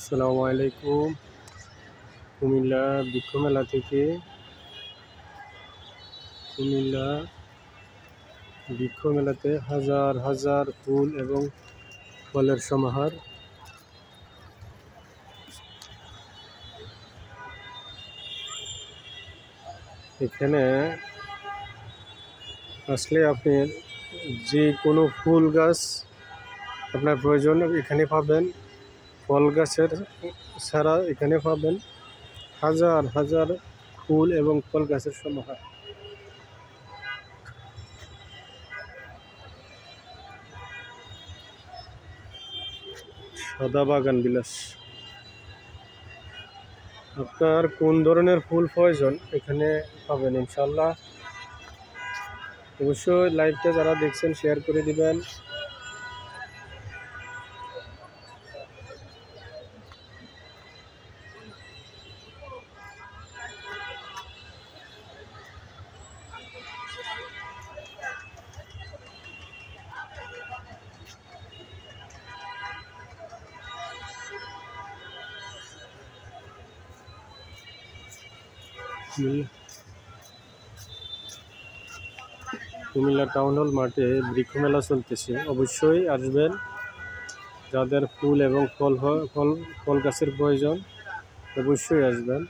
আসসালামু আলাইকুম। কুমিল্লা বৃক্ষ মেলা থেকে বৃক্ষ মেলাতে হাজার হাজার ফুল এবং ফলের সমাহার। এখানে আসলে আপনি যে কোনো ফুল গাছ আপনার প্রয়োজন এখানে পাবেন, ফল গাছের ছাড়া এখানে পাবেন হাজার হাজার ফুল এবং ফল গাছের সমাহার। সাদা বাগান বিলাস। আপনার কোন ধরনের ফুল প্রয়োজন এখানে পাবেন ইনশাল্লাহ। অবশ্যই লাইভটা যারা দেখছেন শেয়ার করে দিবেন। কুমিল্লা টাউন হল মাঠে বৃক্ষ মেলা চলতেছে, অবশ্যই আসবেন। যাদের ফুল এবং ফল গাছের প্রয়োজন অবশ্যই আসবেন।